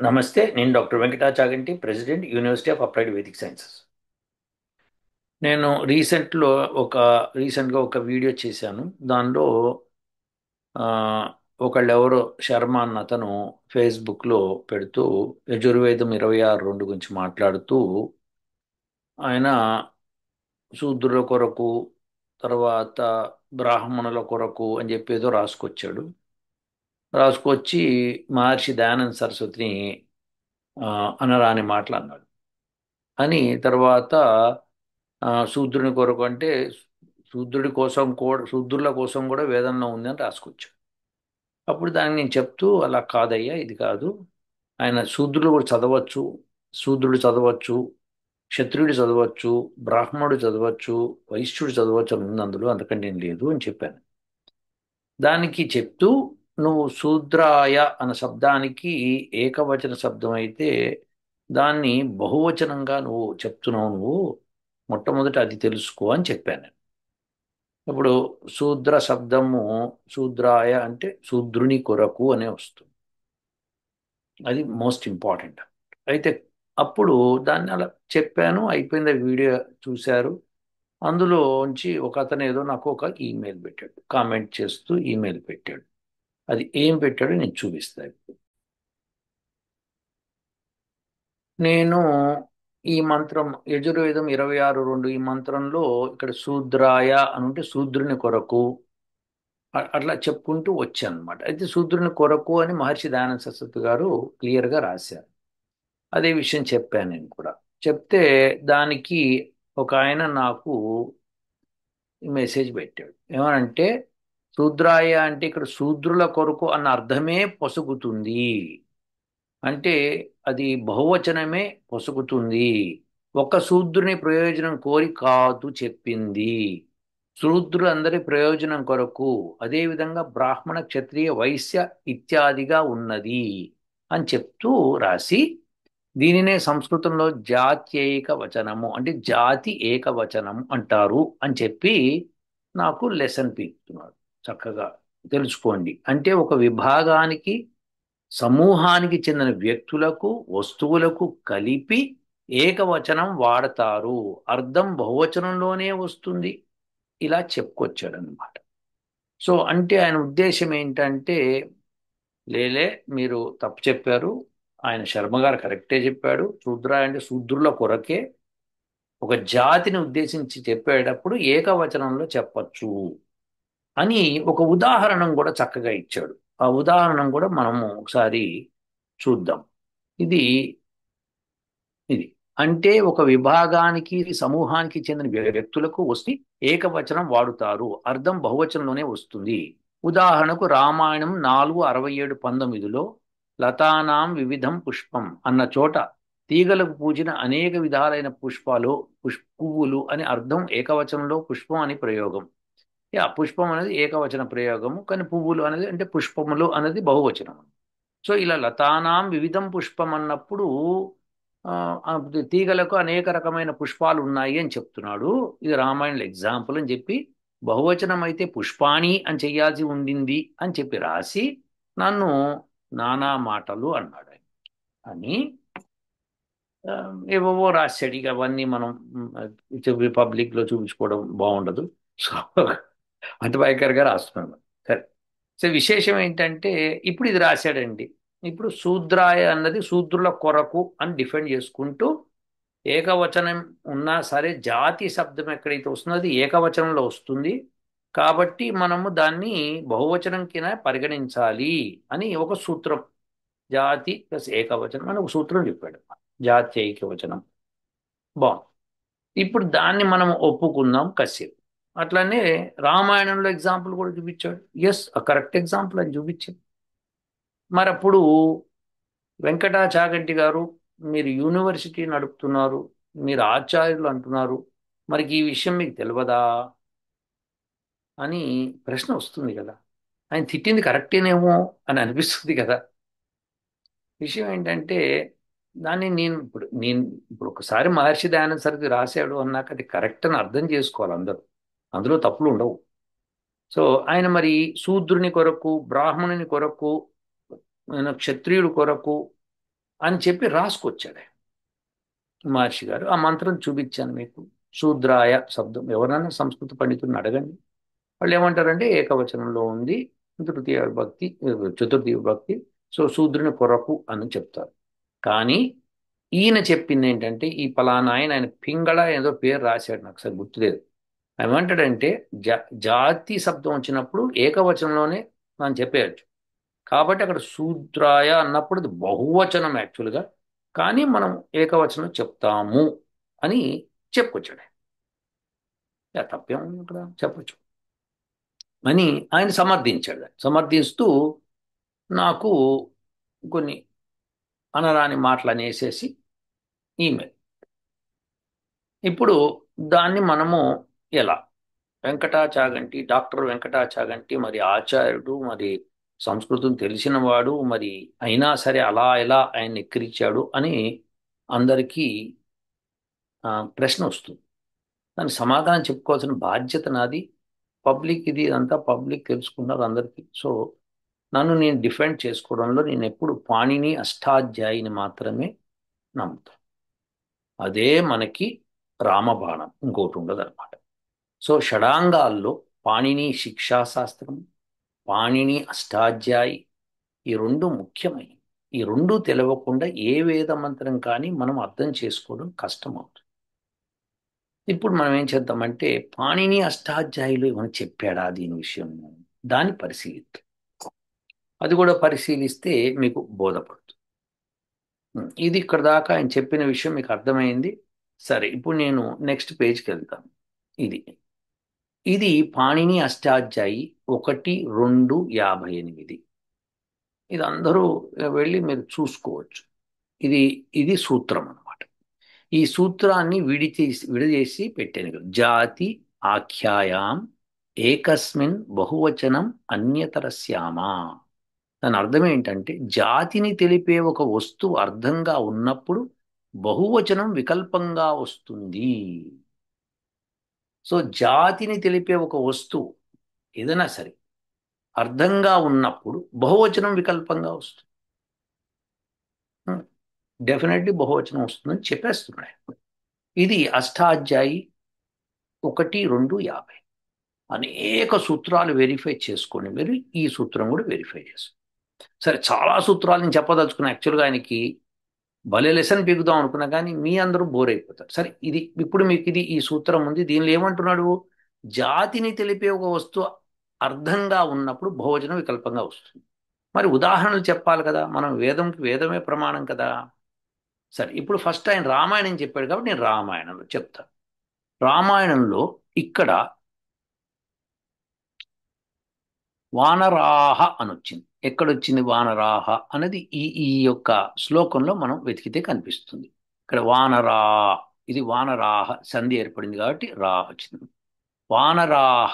నమస్తే. నేను doctor Venkata Chaganti, president, university of applied Vedic sciences. నేను రీసెంట్గా ఒక వీడియో చేశాను. దానిలో ఆ, ఒకళ్ళెవరో శర్మ అన్న అతను ఫేస్బుక్లో పెడుతూ యజుర్వేదం 26:2 గురించి మాట్లాడుతూ ఆయన శూద్రుల కొరకు, తర్వాత బ్రాహ్మణుల కొరకు అని చెప్పి ఏదో రాసుకొచ్చాడు. రాసుకొచ్చి మహర్షి దయానంద సరస్వతిని అనరాని మాటలు అన్నాడు. అని తర్వాత శూద్రుని కొరకు అంటే శూద్రుల కోసం కూడా వేదంలో ఉందని రాసుకొచ్చాడు. అప్పుడు దాన్ని నేను చెప్తూ, అలా కాదయ్యా, ఇది కాదు. ఆయన శూద్రులు కూడా చదవచ్చు, శూద్రుడు చదవచ్చు, క్షత్రియుడు చదవచ్చు, బ్రాహ్మణుడు చదవచ్చు, వైశ్యుడు చదవచ్చు అని ఉంది అందులో, అంతకంటే ఏం లేదు అని చెప్పాను. దానికి చెప్తూ, నువ్వు శూద్రాయ అన్న శబ్దానికి ఏకవచన శబ్దం అయితే దాన్ని బహువచనంగా నువ్వు చెప్తున్నావు. నువ్వు మొట్టమొదట అది తెలుసుకో అని చెప్పాను. ఇప్పుడు శూద్ర శబ్దము శూద్రాయ అంటే శూద్రుని కొరకు అనే వస్తుంది. అది మోస్ట్ ఇంపార్టెంట్. అయితే అప్పుడు దాన్ని అలా చెప్పాను, అయిపోయింది. ఆ వీడియో చూశారు. అందులోంచి ఒక అతను ఏదో నాకు ఒక ఈమెయిల్ పెట్టాడు, కామెంట్ చేస్తూ ఈమెయిల్ పెట్టాడు. అది ఏం పెట్టాడో నేను చూపిస్తాను. నేను ఈ మంత్రం యజుర్వేదం 26:2 ఈ మంత్రంలో ఇక్కడ శూద్రాయ అని ఉంటే శూద్రుని కొరకు అట్లా చెప్పుకుంటూ వచ్చాను అనమాట. అయితే శూద్రుని కొరకు అని మహర్షి దయానంద సరస్వతి గారు క్లియర్గా రాశారు. అదే విషయం చెప్పాను నేను కూడా. చెప్తే దానికి ఒక ఆయన నాకు మెసేజ్ పెట్టాడు. ఏమనంటే, శూద్రాయ అంటే ఇక్కడ శూద్రుల కొరకు అన్న అర్థమే పొసుగుతుంది. అంటే అది బహువచనమే పొసుగుతుంది. ఒక శూద్రుని ప్రయోజనం కోరి కాదు చెప్పింది. శూద్రులు అందరి ప్రయోజనం కొరకు, అదేవిధంగా బ్రాహ్మణ, క్షత్రియ, వైశ్య ఇత్యాదిగా ఉన్నది అని చెప్తూ రాసి, దీనినే సంస్కృతంలో జాత్యేక వచనము అంటే జాతి ఏకవచనం అంటారు అని చెప్పి నాకు లెసన్ పీకుతున్నాడు. చక్కగా తెలుసుకోండి. అంటే ఒక విభాగానికి, సమూహానికి చెందిన వ్యక్తులకు, వస్తువులకు కలిపి ఏకవచనం వాడతారు, అర్థం బహువచనంలోనే వస్తుంది. ఇలా చెప్పుకొచ్చాడు అనమాట. సో అంటే ఆయన ఉద్దేశం ఏంటంటే, లేలే, మీరు తప్పు చెప్పారు. ఆయన శర్మ గారు కరెక్టే చెప్పాడు. శూద్ర అంటే శూద్రుల కొరకే, ఒక జాతిని ఉద్దేశించి చెప్పేటప్పుడు ఏకవచనంలో చెప్పచ్చు అని ఒక ఉదాహరణ కూడా చక్కగా ఇచ్చాడు. ఆ ఉదాహరణ కూడా మనము ఒకసారి చూద్దాం. ఇది ఇది అంటే ఒక విభాగానికి, సమూహానికి చెందిన వ్యక్తులకు వస్తే ఏకవచనం వాడుతారు, అర్థం బహువచనంలోనే వస్తుంది. ఉదాహరణకు రామాయణం 4:67-19లో లతానాం వివిధం పుష్పం అన్న చోట తీగలకు పూచిన అనేక విధాలైన పువ్వులు అని అర్థం ఏకవచనంలో పుష్పం అని ప్రయోగం. పుష్పం అనేది ఏకవచన ప్రయోగము, కానీ పువ్వులు అనేది అంటే పుష్పములు అనేది బహువచనం. సో ఇలా లతానాం వివిధం పుష్పం అన్నప్పుడు ఆ, ఆ తీగలకు అనేక రకమైన పుష్పాలు ఉన్నాయి అని చెప్తున్నాడు. ఇది రామాయణంలో ఎగ్జాంపుల్ అని చెప్పి, బహువచనం అయితే పుష్పాణి అని చెయ్యాల్సి ఉండింది అని చెప్పి రాసి నన్ను నానా మాటలు అన్నాడు ఆయన. అని ఆ, ఏవేవో రాశాడు. ఇక అవన్నీ మనం పబ్లిక్లో చూపించుకోవడం బాగుండదు. సో అంత భయంకరంగా రాస్తున్నాను. సరే. సో విశేషం ఏంటంటే, ఇప్పుడు ఇది రాశాడండి. ఇప్పుడు శూద్రాయ అన్నది శూద్రుల కొరకు అని డిఫైన్ చేసుకుంటూ, ఏకవచనం ఉన్నా సరే జాతి శబ్దం ఎక్కడైతే వస్తుందో అది ఏకవచనంలో వస్తుంది. కాబట్టి మనము దాన్ని బహువచనం కింద పరిగణించాలి అని ఒక సూత్రం. జాతి ప్లస్ ఏకవచనం అని ఒక సూత్రం చెప్పాడు. జాతి ఏకవచనం బాగుంది. ఇప్పుడు దాన్ని మనం ఒప్పుకుందాం కశ్యప్. అట్లనే రామాయణంలో ఎగ్జాంపుల్ కూడా చూపించాడు. ఎస్, కరెక్ట్ ఎగ్జాంపుల్ అని చూపించాడు. మరి అప్పుడు వెంకటాచాగంటి గారు, మీరు యూనివర్సిటీ నడుపుతున్నారు, మీరు ఆచార్యులు అంటున్నారు, మరి ఈ విషయం మీకు తెలియదా అని ప్రశ్న వస్తుంది కదా. ఆయన తిట్టింది కరెక్టేనేమో అని అనిపిస్తుంది కదా. విషయం ఏంటంటే, దాన్ని నేను ఇప్పుడు ఒకసారి మహర్షి దయానంద సరస్వతి రాశాడు అన్నాక అది కరెక్ట్ అని అర్థం చేసుకోవాలి అందరూ. అందులో తప్పులు ఉండవు. సో ఆయన మరి శూద్రుని కొరకు, బ్రాహ్మణుని కొరకు, క్షత్రియుడి కొరకు అని చెప్పి రాసుకొచ్చాడు ఆయన. మహర్షి గారు ఆ మంత్రం చూపించాను మీకు. శూద్రాయ శబ్దం ఎవరైనా సంస్కృత పండితుడిని అడగండి, వాళ్ళు ఏమంటారంటే ఏకవచనంలో ఉంది, తృతీయ విభక్తి, చతుర్థి విభక్తి, సో శూద్రుని కొరకు అని చెప్తారు. కానీ ఈయన చెప్పింది ఏంటంటే ఈ పలానా ఆయన పింగళ ఏదో పేరు రాశాడు, నాకు సరి గుర్తులేదు. ఏమంటాడంటే జాతి శబ్దం వచ్చినప్పుడు ఏకవచనంలోనే మనం చెప్పేయచ్చు. కాబట్టి అక్కడ శూద్రాయ అన్నప్పుడు అది బహువచనం యాక్చువల్గా, కానీ మనం ఏకవచనం చెప్తాము అని చెప్పుకొచ్చాడు. తప్పేం ఇక్కడ చెప్పొచ్చు అని ఆయన సమర్థించాడు. సమర్థిస్తూ నాకు కొన్ని అనరాని మాటలు అనేసేసి ఈమెయిల్. ఇప్పుడు దాన్ని మనము ఎలా, వెంకటాచాగంటి, డాక్టర్ వెంకటాచాగంటి మరి ఆచార్యుడు, మరి సంస్కృతం తెలిసినవాడు, మరి అయినా సరే అలా ఎలా ఆయన ఎక్కిరించాడు అని అందరికీ ప్రశ్న వస్తుంది. దానికి సమాధానం చెప్పుకోవాల్సిన బాధ్యత నాది. పబ్లిక్ ఇది ఇదంతా పబ్లిక్ తెలుసుకున్నారు అందరికీ. సో నన్ను నేను డిఫెండ్ చేసుకోవడంలో నేను ఎప్పుడు పాణిని అష్టాధ్యాయిని మాత్రమే నమ్ముతాను. అదే మనకి రామబాణం, ఇంకోటి ఉండదు అనమాట. సో షడాంగాల్లో పాణిని శిక్షాశాస్త్రం, పాణిని అష్టాధ్యాయి, ఈ రెండు ముఖ్యమైనవి. ఈ రెండు తెలవకుండా ఏ వేద మంత్రం కానీ మనం అర్థం చేసుకోవడం కష్టం అవుతుంది. ఇప్పుడు మనం ఏం చేద్దామంటే పాణిని అష్టాధ్యాయులు ఏమైనా చెప్పాడా దీని విషయం, దాన్ని పరిశీలిద్దాం. అది కూడా పరిశీలిస్తే మీకు బోధపడుతుంది. ఇది ఇక్కడ దాకా ఆయన చెప్పిన విషయం మీకు అర్థమైంది. సరే, ఇప్పుడు నేను నెక్స్ట్ పేజ్కి వెళ్తాను. ఇది ఇది పాణిని అష్టాధ్యాయి 1, 2, 58. ఇది అందరూ వెళ్ళి మీరు చూసుకోవచ్చు. ఇది ఇది సూత్రం అన్నమాట. ఈ సూత్రాన్ని విడదీసి పెట్టాను ఇక్కడ. జాతి ఆఖ్యాయాం ఏకస్మిన్ బహువచనం అన్యతరస్యామా. దాని అర్థం ఏంటంటే జాతిని తెలిపే ఒక వస్తువు అర్థంగా ఉన్నప్పుడు బహువచనం వికల్పంగా వస్తుంది. సో జాతిని తెలిపే ఒక వస్తువు ఏదైనా సరే అర్థంగా ఉన్నప్పుడు బహువచనం వికల్పంగా వస్తుంది. డెఫినెట్లీ బహువచనం వస్తుందని చెప్పేస్తున్నాడు. ఇది అష్టాధ్యాయి 1, 2, 50. అనేక సూత్రాలు వెరిఫై చేసుకోండి మీరు. ఈ సూత్రం కూడా వెరిఫై చేసుకోండి. సరే, చాలా సూత్రాలు నేను చెప్పదలుచుకున్నా. యాక్చువల్గా ఆయనకి భలే లెసన్ పీకుదాం అనుకున్నా, కానీ మీ అందరూ బోర్ అయిపోతారు. సరే, ఇది ఇప్పుడు మీకు ఈ సూత్రం ఉంది. దీనిలో ఏమంటున్నాడు? జాతిని తెలిపే ఒక వస్తువు అర్థంగా ఉన్నప్పుడు బహువచనం వికల్పంగా వస్తుంది. మరి ఉదాహరణలు చెప్పాలి కదా, మనం వేదంకి వేదమే ప్రమాణం కదా. సరే, ఇప్పుడు ఫస్ట్ ఆయన రామాయణం చెప్పాడు కాబట్టి నేను రామాయణంలో చెప్తాను. రామాయణంలో ఇక్కడ వానరాహ అని వచ్చింది. ఎక్కడొచ్చింది వానరాహ అనేది ఈ ఈ యొక్క శ్లోకంలో మనం వెతికితే కనిపిస్తుంది. ఇక్కడ వానరా, ఇది వానరాహ సంధి ఏర్పడింది కాబట్టి రా వచ్చింది. వానరాహ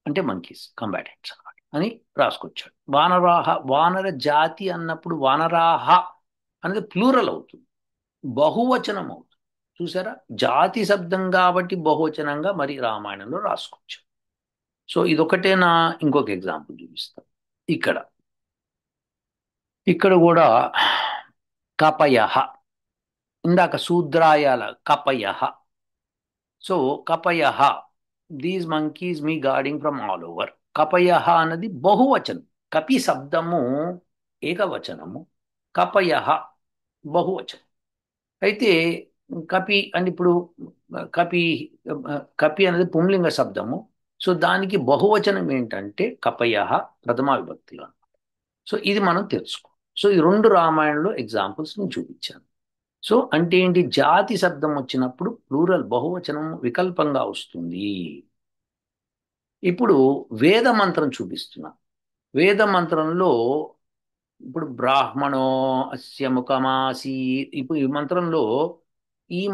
అంటే మంకీస్, కంబాటెంట్స్ అన్నమాట అని రాసుకొచ్చాడు. వానరాహ, వానర జాతి అన్నప్పుడు వానరాహ అనేది ప్లూరల్ అవుతుంది, బహువచనం అవుతుంది. చూసారా, జాతి శబ్దం కాబట్టి బహువచనంగా మరి రామాయణంలో రాసుకొచ్చాడు. సో ఇదొకటేనా? ఇంకొక ఎగ్జాంపుల్ చూపిస్తాం. ఇక్కడ ఇక్కడ కూడా కపయః, ఇందాక శూద్రాయాల కపయః. సో కపయః, these monkeys me guarding from all over. కపయః అన్నది బహువచనం. కపి శబ్దము ఏకవచనము, కపయః బహువచనం. అయితే కపి అని ఇప్పుడు కపి, కపి అనేది పుంలింగ శబ్దము. సో దానికి బహువచనం ఏంటంటే కపయః ప్రథమా విభక్తిలో. సో ఇది మనం తెలుసుకో. సో ఈ రెండు రామాయణంలో ఎగ్జాంపుల్స్ నేను చూపించాను. సో అంటే ఏంటి, జాతి శబ్దం వచ్చినప్పుడు ప్లూరల్ బహువచనం వికల్పంగా వస్తుంది. ఇప్పుడు వేద మంత్రం చూపిస్తున్నా. వేద మంత్రంలో ఇప్పుడు బ్రాహ్మణో అస్య ముఖమాసి, ఇప్పుడు ఈ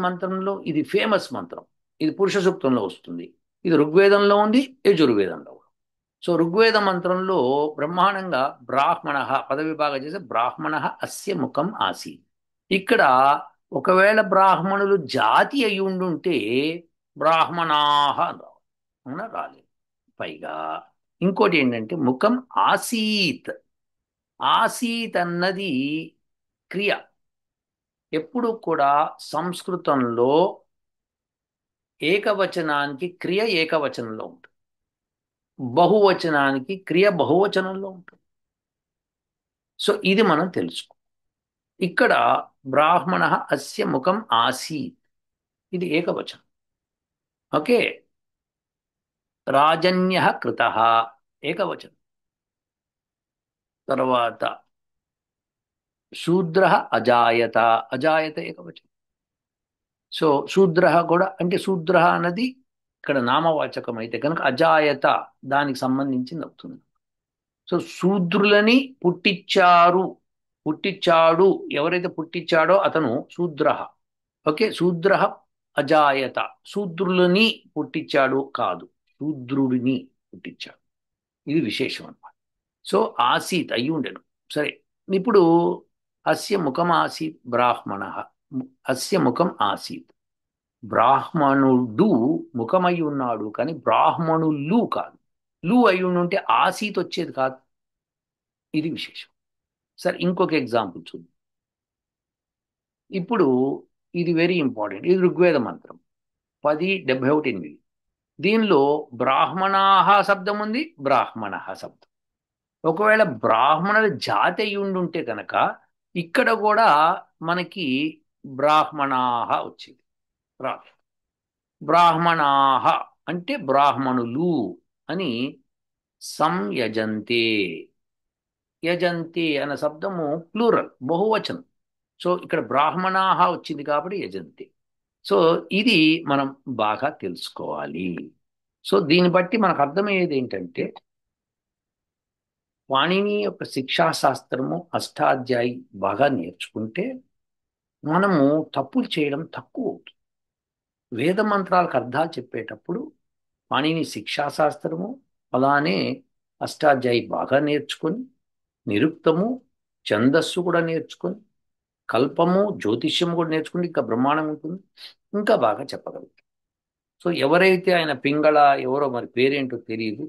మంత్రంలో ఇది ఫేమస్ మంత్రం. ఇది పురుష సూక్తంలో వస్తుంది. ఇది ఋగ్వేదంలో ఉంది, యజుర్వేదంలో. సో ఋగ్వేద మంత్రంలో బ్రహ్మాండంగా బ్రాహ్మణ పదవిభాగం చేసి బ్రాహ్మణ అస్య ముఖం ఆసి. ఇక్కడ ఒకవేళ బ్రాహ్మణులు జాతి అయి ఉండుంటే బ్రాహ్మణాహ అని రావాలి, అవునా? రాలేదు. పైగా ఇంకోటి ఏంటంటే ముఖం ఆసీత్. ఆసీత్ అన్నది క్రియ. ఎప్పుడు కూడా సంస్కృతంలో ఏకవచనానికి క్రియ ఏకవచనంలో ఉంటుంది, బహువచనానికి క్రియ బహువచనంలో ఉంటుంది. సో ఇది మనం తెలుసుకో. ఇక్కడ బ్రాహ్మణ అస్య ముఖం ఆసీత్, ఇది ఏకవచనం. ఓకే. రాజన్య కృత, ఏకవచనం. తర్వాత శూద్ర అజాయత, అజాయత ఏకవచనం. సో శూద్ర కూడా అంటే శూద్ర అన్నది ఇక్కడ నామవాచకం అయితే కనుక అజాయత దానికి సంబంధించింది అవుతుంది. సో శూద్రులని పుట్టించారు, పుట్టించాడు, ఎవరైతే పుట్టించాడో అతను శూద్ర. ఓకే. శూద్ర అజాయత, శూద్రులని పుట్టించాడు కాదు, శూద్రుడిని పుట్టించాడు. ఇది విశేషం అన్నమాట. సో ఆసీత్ అయి ఉండెను. సరే. ఇప్పుడు అస్య ముఖం ఆసీత్ బ్రాహ్మణ, అస్య ముఖం ఆసీత్. బ్రాహ్మణుడు ముఖమై ఉన్నాడు కానీ బ్రాహ్మణులు కాదు. లు అయి ఉంటే ఆసీత్ వచ్చేది కాదు. ఇది విశేషం. సరే, ఇంకొక ఎగ్జాంపుల్ చూద్దాం. ఇప్పుడు ఇది వెరీ ఇంపార్టెంట్. ఇది ఋగ్వేద మంత్రం 10:71-8. దీనిలో బ్రాహ్మణాహ శబ్దం ఉంది, బ్రాహ్మణ శబ్దం. ఒకవేళ బ్రాహ్మణుల జాతి అయి ఉండుంటే కనుక ఇక్కడ కూడా మనకి బ్రాహ్మణాహ వచ్చింది. బ్రాహ్మణాహ అంటే బ్రాహ్మణులు అని సంయజంతే. యజంతి అన్న శబ్దము ప్లూరల్, బహువచనం. సో ఇక్కడ బ్రాహ్మణాహ వచ్చింది కాబట్టి యజంతి. సో ఇది మనం బాగా తెలుసుకోవాలి. సో దీన్ని బట్టి మనకు అర్థమయ్యేది ఏంటంటే పాణిని యొక్క శిక్షాశాస్త్రము అష్టాధ్యాయి బాగా నేర్చుకుంటే మనము తప్పులు చేయడం తక్కువ అవుతుంది. వేద మంత్రాలకు అర్థాలు చెప్పేటప్పుడు పాణిని శిక్షాశాస్త్రము అలానే అష్టాధ్యాయి బాగా నేర్చుకొని, నిరుక్తము ఛందస్సు కూడా నేర్చుకొని, కల్పము జ్యోతిష్యము కూడా నేర్చుకుంటే ఇంకా బ్రహ్మాండం ఉంటుంది, ఇంకా బాగా చెప్పగలుగుతాం. సో ఎవరైతే ఆయన పింగళ ఎవరో మరి పేరేంటో తెలియదు,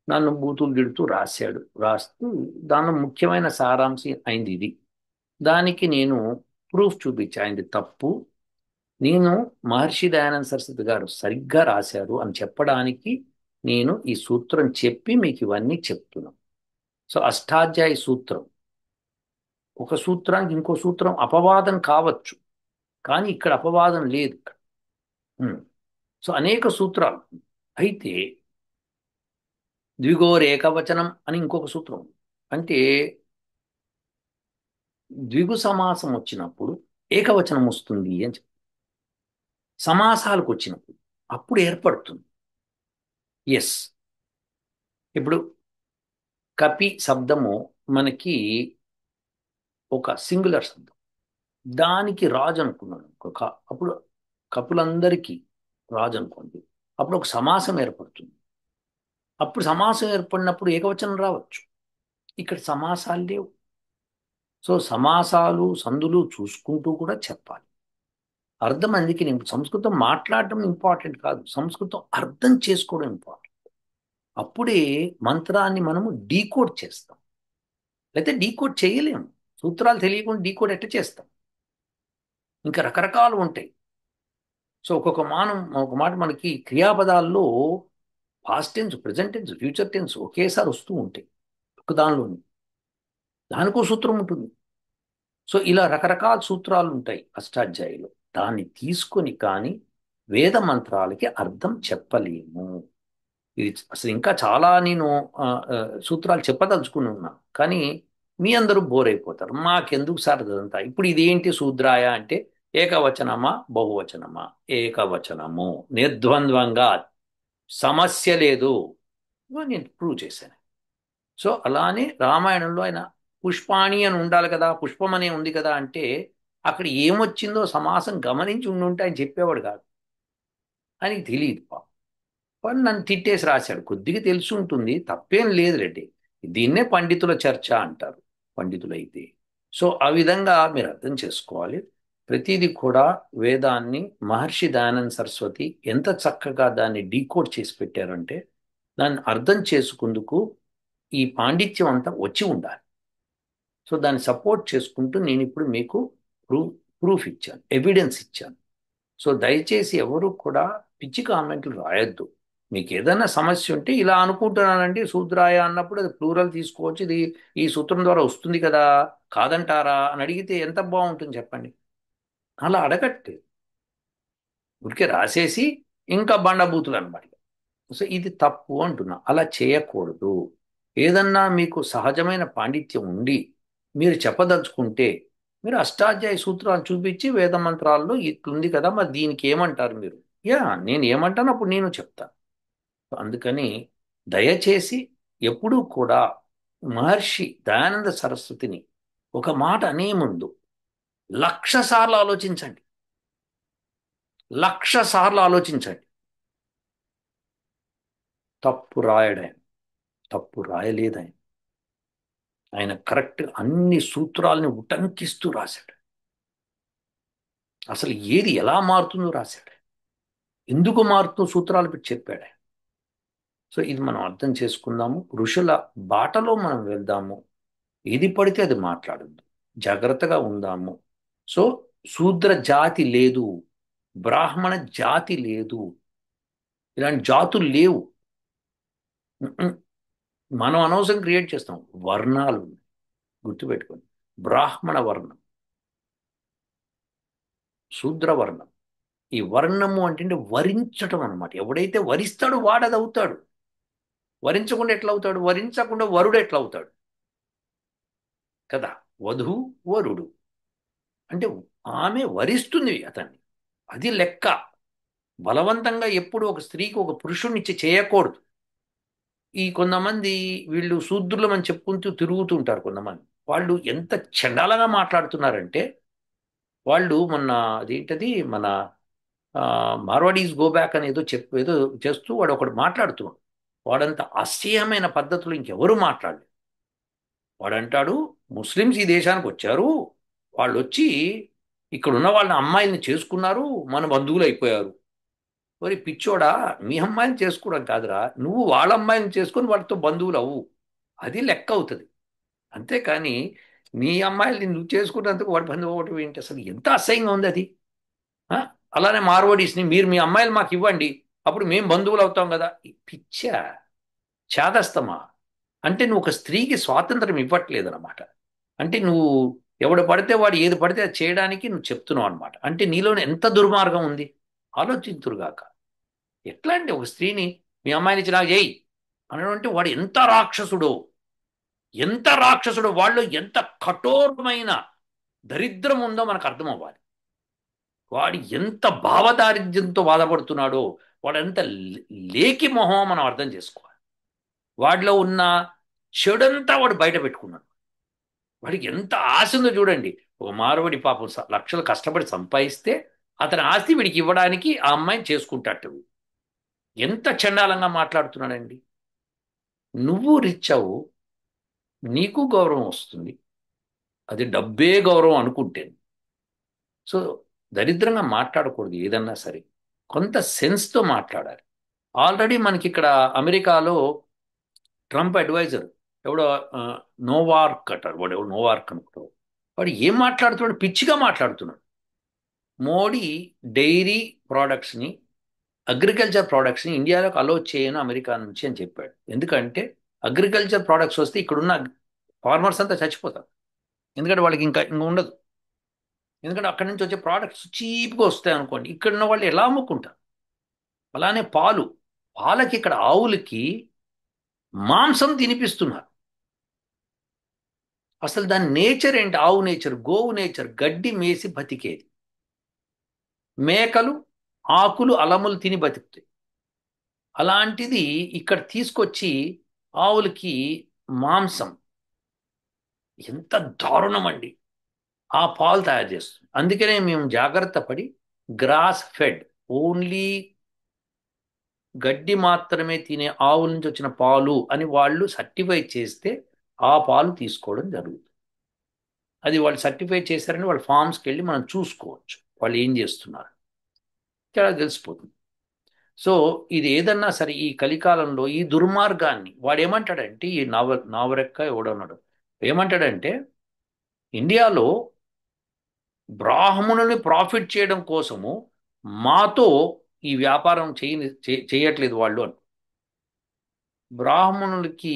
నన్ను బూతులు తిడుతూ రాశాడు. రాస్తూ దానిలో ముఖ్యమైన సారాంశం అయింది ఇది. దానికి నేను ప్రూఫ్ చూపించా అయింది తప్పు. నేను మహర్షి దయానంద సరస్వతి గారు సరిగ్గా రాశారు అని చెప్పడానికి నేను ఈ సూత్రం చెప్పి మీకు ఇవన్నీ చెప్తున్నాను. సో అష్టాధ్యాయ సూత్రం, ఒక సూత్రానికి ఇంకో సూత్రం అపవాదం కావచ్చు, కానీ ఇక్కడ అపవాదం లేదు. సో అనేక సూత్రాలు. అయితే ద్విగోరేకవచనం అని ఇంకొక సూత్రం. అంటే ద్విగు సమాసం వచ్చినప్పుడు ఏకవచనం వస్తుంది అని చెప్పి, సమాసాలకు వచ్చినప్పుడు అప్పుడు ఏర్పడుతుంది. ఎస్. ఇప్పుడు కపి శబ్దము మనకి ఒక సింగులర్ శబ్దం, దానికి రాజు అనుకున్నాడు అప్పుడు కపులందరికీ రాజు అనుకోండి, అప్పుడు ఒక సమాసం ఏర్పడుతుంది. అప్పుడు సమాసం ఏర్పడినప్పుడు ఏకవచనం రావచ్చు. ఇక్కడ సమాసాలు లేవు. సో సమాసాలు సందులు చూసుకుంటూ కూడా చెప్పాలి. అర్థం, అందుకే నేను సంస్కృతం మాట్లాడటం ఇంపార్టెంట్ కాదు, సంస్కృతం అర్థం చేసుకోవడం ఇంపార్టెంట్. అప్పుడే మంత్రాన్ని మనము డీకోడ్ చేస్తాం, లేకపోతే డీకోడ్ చేయలేము. సూత్రాలు తెలియకుండా డీకోడ్ ఎట్ట చేస్తాం? ఇంకా రకరకాలు ఉంటాయి. సో ఒక మాట మనకి క్రియాపదాల్లో past tense, present tense, future tense ఒకేసారి వస్తూ ఉంటాయి ఒక దానిలోని. దానికో సూత్రం ఉంటుంది. సో ఇలా రకరకాల సూత్రాలు ఉంటాయి అష్టాధ్యాయులు. దాన్ని తీసుకొని కానీ వేద మంత్రాలకి అర్థం చెప్పలేము. ఇది అసలు ఇంకా చాలా నేను సూత్రాలు చెప్పదలుచుకుని ఉన్నా, కానీ మీ అందరూ బోర్ అయిపోతారు. మాకెందుకు సార్ అదంతా? ఇప్పుడు ఇదేంటి శూద్రాయ అంటే ఏకవచనమా బహువచనమా? ఏకవచనము, నిర్ద్వంద్వంగా, సమస్య లేదు. నేను ప్రూవ్ చేశాను. సో అలానే రామాయణంలో ఆయన పుష్పాణి అని ఉండాలి కదా, పుష్పం అనే ఉంది కదా అంటే అక్కడ ఏమొచ్చిందో సమాసం గమనించి ఉండుంటే ఆయన చెప్పేవాడు కాదు. ఆయనకి తెలియదు పాపం. వాడు నన్ను తిట్టేసి రాశాడు. కొద్దిగా తెలిసి ఉంటుంది, తప్పేం లేదు రెడ్డి. దీన్నే పండితుల చర్చ అంటారు పండితులైతే. సో ఆ విధంగా మీరు అర్థం చేసుకోవాలి. ప్రతిదీ కూడా వేదాన్ని మహర్షి దయానంద సరస్వతి ఎంత చక్కగా దాన్ని డీకోడ్ చేసి పెట్టారంటే దాన్ని అర్థం చేసుకుందుకు ఈ పాండిత్యం అంతా వచ్చి ఉండాలి. సో దాన్ని సపోర్ట్ చేసుకుంటూ నేను ఇప్పుడు మీకు ప్రూఫ్ ప్రూఫ్ ఇచ్చాను, ఎవిడెన్స్ ఇచ్చాను. సో దయచేసి ఎవరు కూడా పిచ్చి కామెంట్లు రాయొద్దు. మీకు ఏదైనా సమస్య ఉంటే ఇలా అనుకుంటున్నానండి శూద్రాయ అన్నప్పుడు అది ప్లూరల్ తీసుకోవచ్చు, ఇది ఈ సూత్రం ద్వారా వస్తుంది కదా, కాదంటారా అని అడిగితే ఎంత బాగుంటుంది చెప్పండి. అలా అడగట్లేదు, ఊరికే రాసేసి ఇంకా బండబూతులు అనమాట. సో ఇది తప్పు అంటున్నా, అలా చేయకూడదు. ఏదన్నా మీకు సహజమైన పాండిత్యం ఉండి మీరు చెప్పదలుచుకుంటే మీరు అష్టాధ్యాయ సూత్రాలు చూపించి వేద మంత్రాల్లో ఇట్లుంది కదా మరి దీనికి ఏమంటారు మీరు, యా నేను ఏమంటాను అప్పుడు నేను చెప్తాను. అందుకని దయచేసి ఎప్పుడూ కూడా మహర్షి దయానంద సరస్వతిని ఒక మాట అనే ముందు 1,00,000 సార్లు ఆలోచించండి, 1,00,000 సార్లు ఆలోచించండి. తప్పు రాయడాయన, తప్పు రాయలేదాయన. ఆయన కరెక్ట్ అన్ని సూత్రాలని ఉటంకిస్తూ రాశాడు. అసలు ఏది ఎలా మారుతుందో రాశాడు, ఎందుకు మారుతుందో సూత్రాలు పెట్టి చెప్పాడు ఆయన. సో ఇది మనం అర్థం చేసుకుందాము, ఋషుల బాటలో మనం వెళ్దాము. ఏది పడితే అది మాట్లాడద్దు, జాగ్రత్తగా ఉందాము. సో శూద్ర జాతి లేదు, బ్రాహ్మణ జాతి లేదు, ఇలాంటి జాతులు లేవు. ఉమ్మ్. మనం అనవసరం క్రియేట్ చేస్తాం. వర్ణాలు ఉన్నాయి, గుర్తుపెట్టుకోండి. బ్రాహ్మణ వర్ణం, శూద్ర వర్ణం. ఈ వర్ణము అంటే వరించటం అనమాట. ఎవడైతే వరిస్తాడో వాడది అవుతాడు. వరించకుండా ఎట్లా అవుతాడు, వరించకుండా వరుడు ఎట్లా అవుతాడు కదా. వధువు వరుడు అంటే ఆమె వరిస్తుంది అతన్ని, అది లెక్క. బలవంతంగా ఎప్పుడు ఒక స్త్రీకి ఒక పురుషుడిని ఇచ్చి చేయకూడదు. ఈ కొంతమంది వీళ్ళు శూద్రులం అని చెప్పుకుంటూ తిరుగుతుంటారు కొంతమంది. వాళ్ళు ఎంత చండాలంగా మాట్లాడుతున్నారంటే, వాళ్ళు మొన్న అదేంటది మన మార్వాడీస్ గో బ్యాక్ అని ఏదో ఏదో చేస్తూ వాడు ఒకడు మాట్లాడుతున్నాడు. వాడంత అసహ్యమైన పద్ధతులు ఇంకెవరు మాట్లాడలేదు. వాడంటాడు, ముస్లిమ్స్ ఈ దేశానికి వచ్చారు, వాళ్ళు వచ్చి ఇక్కడ ఉన్న వాళ్ళ అమ్మాయిల్ని చేసుకున్నారు, మన బంధువులు అయిపోయారు. మరి పిచ్చోడా, మీ అమ్మాయిని చేసుకోవడం కాదురా, నువ్వు వాళ్ళ అమ్మాయిని చేసుకొని వాళ్ళతో బంధువులు అవ్వు, అది లెక్క అవుతుంది. అంతేకాని నీ అమ్మాయిల్ని నువ్వు చేసుకున్నందుకు వాడి బంధువు అవ్వటం ఏంటి, అసలు ఎంత అసహ్యంగా ఉంది అది. ఆ? అలానే మార్వాడీస్ని మీరు మీ అమ్మాయిలు మాకు ఇవ్వండి, అప్పుడు మేము బంధువులు అవుతాం కదా. ఈ పిచ్చా, చేదస్తమా. అంటే నువ్వు ఒక స్త్రీకి స్వాతంత్రం ఇవ్వట్లేదన్నమాట. అంటే నువ్వు ఎవడు పడితే వాడు ఏది పడితే అది చేయడానికి నువ్వు చెప్తున్నావు అనమాట. అంటే నీలోనే ఎంత దుర్మార్గం ఉంది, ఆలోచింతురుగాక. ఎట్లా అంటే ఒక స్త్రీని మీ అమ్మాయిని ఇచ్చి నాకు చేయి అనడం అంటే వాడు ఎంత రాక్షసుడో, ఎంత రాక్షసుడో, వాళ్ళు ఎంత కఠోరమైన దరిద్రం ఉందో మనకు అర్థం అవ్వాలి. వాడు ఎంత భావదారిద్ర్యంతో బాధపడుతున్నాడో, వాడు ఎంత లేకి మొహం మనం అర్థం చేసుకోవాలి. వాడిలో ఉన్న చెడంతా వాడు బయట పెట్టుకున్నాడు. వాడికి ఎంత ఆశ ఉందో చూడండి. ఒక మారవాడి పాపం లక్షలు కష్టపడి సంపాదిస్తే అతని ఆస్తి వీడికి ఇవ్వడానికి ఆ అమ్మాయిని చేసుకుంటాడు. ఎంత చండాలంగా మాట్లాడుతున్నాడండి. నువ్వు రిచ్ అవు, నీకు గౌరవం వస్తుంది, అది డబ్బే గౌరవం అనుకుంటే. సో దరిద్రంగా మాట్లాడకూడదు ఏదన్నా సరే, కొంత సెన్స్తో మాట్లాడాలి. ఆల్రెడీ మనకి ఇక్కడ అమెరికాలో ట్రంప్ అడ్వైజర్ ఎవడో నోవార్క్ అంటారు, వాడు ఎవడు నోవార్క్ అనుకుంటాడు. వాడు ఏం మాట్లాడుతున్నాడు, పిచ్చిగా మాట్లాడుతున్నాడు. మోడీ డైరీ ప్రోడక్ట్స్ని, అగ్రికల్చర్ ప్రోడక్ట్స్ని ఇండియాలోకి అలో చేయను అమెరికా నుంచి అని చెప్పాడు. ఎందుకంటే అగ్రికల్చర్ ప్రోడక్ట్స్ వస్తే ఇక్కడున్న ఫార్మర్స్ అంతా చచ్చిపోతారు. ఎందుకంటే వాళ్ళకి ఇంకా ఉండదు. ఎందుకంటే అక్కడి నుంచి వచ్చే ప్రోడక్ట్స్ చీప్గా వస్తాయి అనుకోండి, ఇక్కడ ఉన్న వాళ్ళు ఎలా అమ్ముకుంటారు. అలానే పాలకి ఇక్కడ ఆవులకి మాంసం తినిపిస్తున్నారు. అసలు దాని నేచర్ ఏంటి, ఆవు నేచర్, గోవు నేచర్ గడ్డి మేసి బతికేది. మేకలు ఆకులు అలములు తిని బతుకుతాయి. అలాంటిది ఇక్కడ తీసుకొచ్చి ఆవులకి మాంసం, ఎంత దారుణం అండి. ఆ పాలు తయారు చేస్తుంది. అందుకనే మేము జాగ్రత్త పడి గ్రాస్ ఫెడ్, ఓన్లీ గడ్డి మాత్రమే తినే ఆవుల నుంచి వచ్చిన పాలు అని వాళ్ళు సర్టిఫై చేస్తే ఆ పాలు తీసుకోవడం జరుగుతుంది. అది వాళ్ళు సర్టిఫై చేశారని వాళ్ళ ఫామ్స్కి వెళ్ళి మనం చూసుకోవచ్చు వాళ్ళు ఏం చేస్తున్నారు, చాలా తెలిసిపోతుంది. సో ఇది ఏదన్నా సరే ఈ కలికాలంలో ఈ దుర్మార్గాన్ని వాడు ఏమంటాడంటే, ఈ నావరెక్క ఎవడన్నాడు ఏమంటాడంటే, ఇండియాలో బ్రాహ్మణుల్ని ప్రాఫిట్ చేయడం కోసము మాతో ఈ వ్యాపారం చేయట్లేదు వాళ్ళు అని. బ్రాహ్మణులకి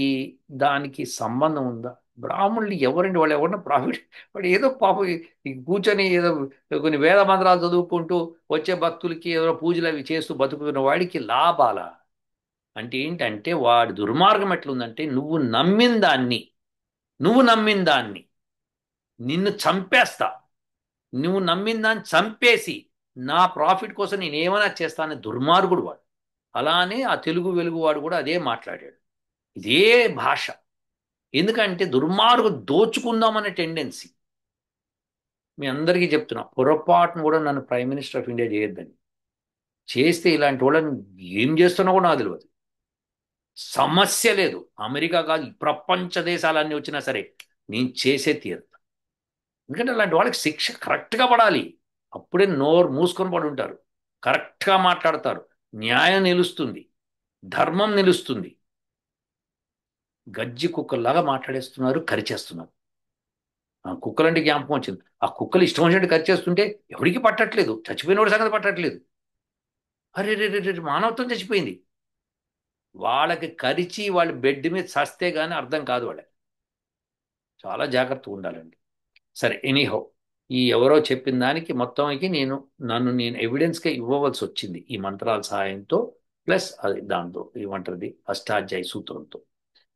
దానికి సంబంధం ఉందా? బ్రాహ్మణులు ఎవరండి? వాళ్ళు ఎవరన్నా ప్రాఫిట్, వాడు ఏదో పాపం ఈ కూర్చొని ఏదో కొన్ని వేద మంత్రాలు చదువుకుంటూ వచ్చే భక్తులకి ఏదో పూజలు అవి చేస్తూ బతుకుతున్న వాడికి లాభాల అంటే ఏంటంటే వాడి దుర్మార్గం ఎట్లుందంటే నువ్వు నమ్మిన దాన్ని నిన్ను చంపేస్తా, నువ్వు నమ్మిన దాన్ని చంపేసి నా ప్రాఫిట్ కోసం నేను ఏమైనా చేస్తానని దుర్మార్గుడు వాడు. అలానే ఆ తెలుగు వెలుగు వాడు కూడా అదే మాట్లాడాడు, ఇదే భాష. ఎందుకంటే దుర్మార్గు దోచుకుందామనే టెండెన్సీ. మీ అందరికీ చెప్తున్నా, పొరపాటును కూడా నన్ను ప్రైమ్ మినిస్టర్ ఆఫ్ ఇండియా చేయొద్దని. చేస్తే ఇలాంటి వాళ్ళని ఏం చేస్తున్నా కూడా నాకు తెలియదు. సమస్య లేదు, అమెరికా కాదు ఈ ప్రపంచ దేశాలన్నీ వచ్చినా సరే నేను చేసే తీరుతా. ఎందుకంటే అలాంటి వాళ్ళకి శిక్ష కరెక్ట్గా పడాలి. అప్పుడే నోరు మూసుకొని పడి ఉంటారు. కరెక్ట్గా మాట్లాడతారు, న్యాయం నిలుస్తుంది, ధర్మం నిలుస్తుంది. గజ్జి కుక్కల్లాగా మాట్లాడేస్తున్నారు, కరిచేస్తున్నారు. ఆ కుక్కలంటే జ్ఞాపకం వచ్చింది. ఆ కుక్కలు ఇష్టం వచ్చినట్టు కరిచేస్తుంటే ఎవరికి పట్టట్లేదు, చచ్చిపోయినోడి సంగతి పట్టట్లేదు. అరే రే రే రే, మానవత్వం చచ్చిపోయింది. వాళ్ళకి కరిచి వాళ్ళ బెడ్ మీద చస్తే గానీ అర్థం కాదు వాళ్ళకి. చాలా జాగ్రత్తగా ఉండాలండి. సరే, ఎనీహౌ, ఈ ఎవరో చెప్పిన దానికి మొత్తానికి నన్ను ఎవిడెన్స్గా ఇవ్వవలసి వచ్చింది ఈ మంత్రాల సహాయంతో, ప్లస్ అది దాంతో ఏమంటారు అష్టాధ్యాయ సూత్రంతో.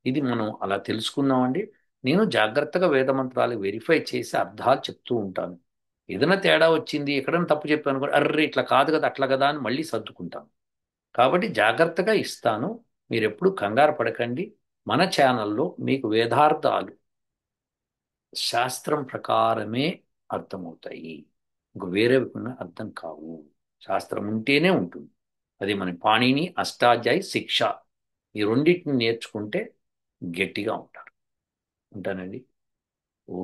ఇది మనం అలా తెలుసుకున్నామండి. నేను జాగ్రత్తగా వేద మంత్రాలు వెరిఫై చేసి అర్థాలు చెప్తూ ఉంటాను. ఏదైనా తేడా వచ్చింది, ఎక్కడైనా తప్పు చెప్పాను కూడా, అర్రే ఇట్లా కాదు కదా అట్లా కదా అని మళ్ళీ సర్దుకుంటాను. కాబట్టి జాగ్రత్తగా ఇస్తాను. మీరు ఎప్పుడు కంగారు పడకండి. మన ఛానల్లో మీకు వేదార్థాలు శాస్త్రం ప్రకారమే అర్థమవుతాయి. ఇంక వేరే విధంగా అర్థం కావు. శాస్త్రం ఉంటేనే ఉంటుంది. అది మన పాణిని అష్టాధ్యాయి శిక్ష, ఈ రెండింటిని నేర్చుకుంటే గట్టిగా ఉంటారు. ఉంటానండి. ఓ